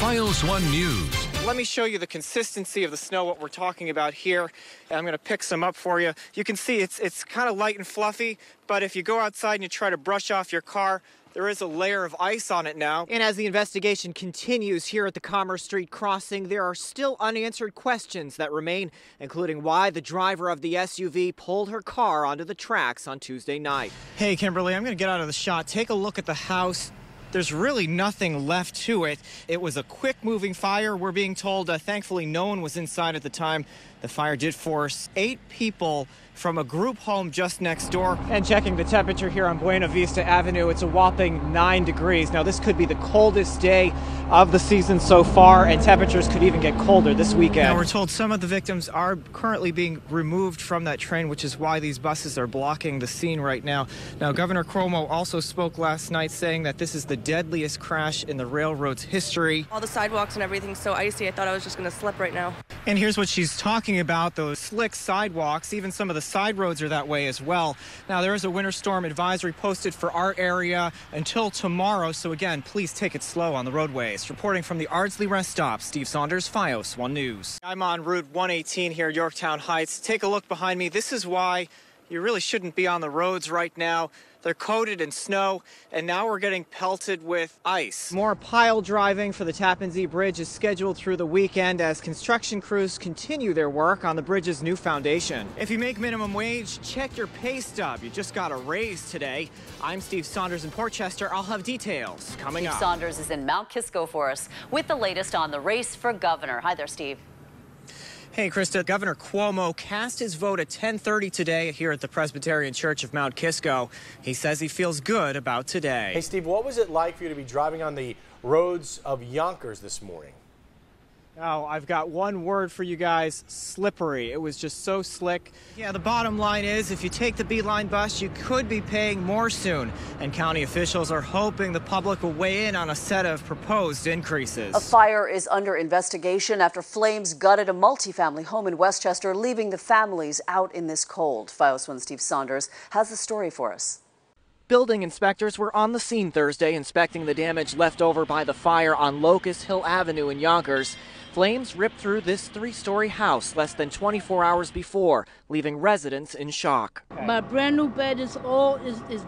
Files One News. Let me show you the consistency of the snow, what we're talking about here. And I'm going to pick some up for you. You can see it's kind of light and fluffy, but if you go outside and you try to brush off your car, there is a layer of ice on it now. And as the investigation continues here at the Commerce Street crossing, there are still unanswered questions that remain, including why the driver of the SUV pulled her car onto the tracks on Tuesday night. Hey, Kimberly, I'm going to get out of the shot. Take a look at the house. There's really nothing left to it. It was a quick-moving fire. We're being told, thankfully, no one was inside at the time. The fire did force 8 people from a group home just next door. And checking the temperature here on Buena Vista Avenue, it's a whopping 9 degrees. Now, this could be the coldest day of the season so far, and temperatures could even get colder this weekend. Now, we're told some of the victims are currently being removed from that train, which is why these buses are blocking the scene right now. Now, Governor Cuomo also spoke last night saying that this is the deadliest crash in the railroad's history. All the sidewalks and everything's so icy, I thought I was just going to slip right now. And here's what she's talking about, those slick sidewalks. Even some of the side roads are that way as well. Now, there is a winter storm advisory posted for our area until tomorrow. So again, please take it slow on the roadways. Reporting from the Ardsley rest stop, Steve Saunders, Fios 1 News. I'm on Route 118 here, Yorktown Heights. Take a look behind me. This is why you really shouldn't be on the roads right now. They're coated in snow, and now we're getting pelted with ice. More pile driving for the Tappan Zee Bridge is scheduled through the weekend as construction crews continue their work on the bridge's new foundation. If you make minimum wage, check your pay stub. You just got a raise today. I'm Steve Saunders in Port Chester. I'll have details coming up. Steve Saunders is in Mount Kisco for us with the latest on the race for governor. Hi there, Steve. Hey, Krista. Governor Cuomo cast his vote at 10:30 today here at the Presbyterian Church of Mount Kisco. He says he feels good about today. Hey, Steve, what was it like for you to be driving on the roads of Yonkers this morning? Oh, I've got one word for you guys: slippery. It was just so slick. Yeah, the bottom line is if you take the Beeline bus, you could be paying more soon. And county officials are hoping the public will weigh in on a set of proposed increases. A fire is under investigation after flames gutted a multifamily home in Westchester, leaving the families out in this cold. Fios 1's Steve Saunders has the story for us. Building inspectors were on the scene Thursday inspecting the damage left over by the fire on Locust Hill Avenue in Yonkers. Flames ripped through this 3-story house less than 24 hours before, leaving residents in shock. My brand new bed is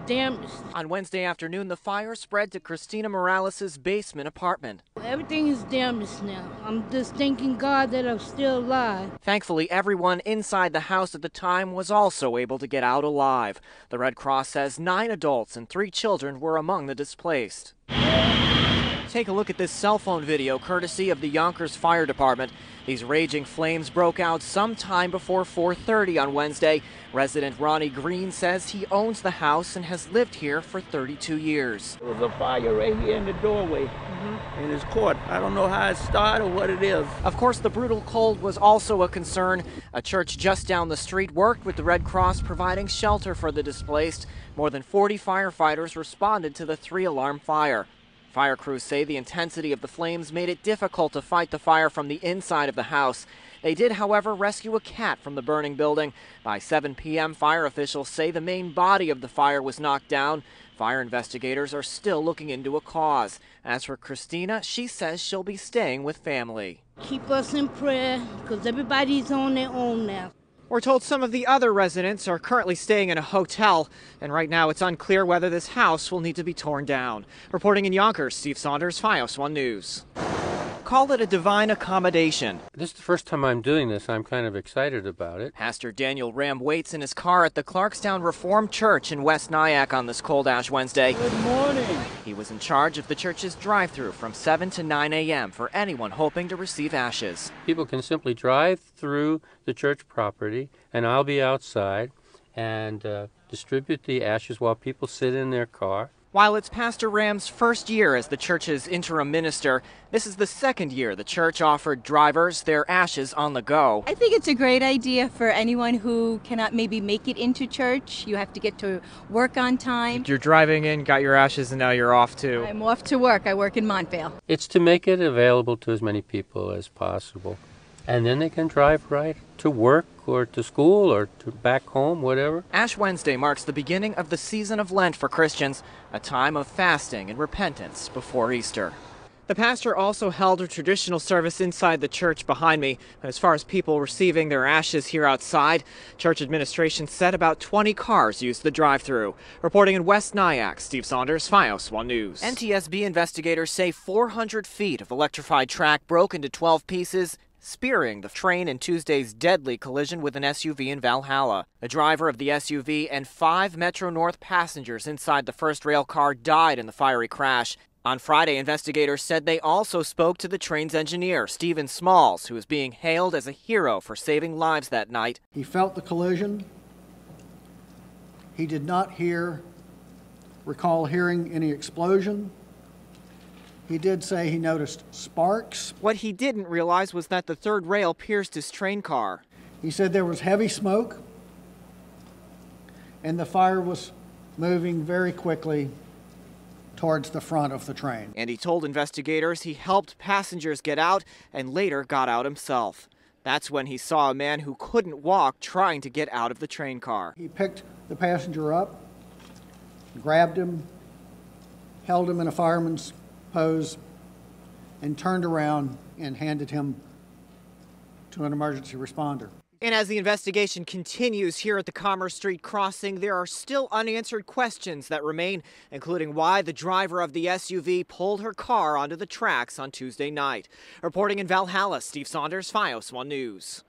damaged. On Wednesday afternoon, the fire spread to Christina Morales' basement apartment. Everything is damaged now. I'm just thanking God that I'm still alive. Thankfully, everyone inside the house at the time was also able to get out alive. The Red Cross says 9 adults and 3 children were among the displaced. Take a look at this cell phone video courtesy of the Yonkers Fire Department. These raging flames broke out sometime before 4:30 on Wednesday. Resident Ronnie Green says he owns the house and has lived here for 32 years. There was a fire right here in the doorway, and it's caught. I don't know how it started or what it is. Of course, the brutal cold was also a concern. A church just down the street worked with the Red Cross providing shelter for the displaced. More than 40 firefighters responded to the 3-alarm fire. Fire crews say the intensity of the flames made it difficult to fight the fire from the inside of the house. They did, however, rescue a cat from the burning building. By 7 p.m., fire officials say the main body of the fire was knocked down. Fire investigators are still looking into a cause. As for Christina, she says she'll be staying with family. Keep us in prayer because everybody's on their own now. We're told some of the other residents are currently staying in a hotel, and right now it's unclear whether this house will need to be torn down. Reporting in Yonkers, Steve Saunders, Fios 1 News. Call it a divine accommodation. This is the first time I'm doing this. I'm kind of excited about it. Pastor Daniel Ram waits in his car at the Clarkstown Reformed Church in West Nyack on this cold Ash Wednesday. Good morning. He was in charge of the church's drive-through from 7 to 9 a.m. for anyone hoping to receive ashes. People can simply drive through the church property, and I'll be outside and distribute the ashes while people sit in their car. While it's Pastor Ram's first year as the church's interim minister, this is the second year the church offered drivers their ashes on the go. I think it's a great idea for anyone who cannot maybe make it into church. You have to get to work on time. You're driving in, got your ashes, and now you're off too. I'm off to work. I work in Montvale. It's to make it available to as many people as possible. And then they can drive right to work or to school or to back home, whatever. Ash Wednesday marks the beginning of the season of Lent for Christians, a time of fasting and repentance before Easter. The pastor also held a traditional service inside the church behind me. As far as people receiving their ashes here outside, church administration said about 20 cars used the drive-thru. Reporting in West Nyack, Steve Saunders, FiOS 1 News. NTSB investigators say 400 feet of electrified track broke into 12 pieces, spearing the train in Tuesday's deadly collision with an SUV in Valhalla. The driver of the SUV and 5 Metro North passengers inside the first rail car died in the fiery crash. On Friday, investigators said they also spoke to the train's engineer, Stephen Smalls, who is being hailed as a hero for saving lives that night. He felt the collision. He did not recall hearing any explosion. He did say he noticed sparks. What he didn't realize was that the third rail pierced his train car. He said there was heavy smoke and the fire was moving very quickly towards the front of the train. And he told investigators he helped passengers get out and later got out himself. That's when he saw a man who couldn't walk trying to get out of the train car. He picked the passenger up, grabbed him, held him in a fireman's pose, and turned around and handed him to an emergency responder. And as the investigation continues here at the Commerce Street crossing, there are still unanswered questions that remain, including why the driver of the SUV pulled her car onto the tracks on Tuesday night. Reporting in Valhalla, Steve Saunders, FiOS 1 News.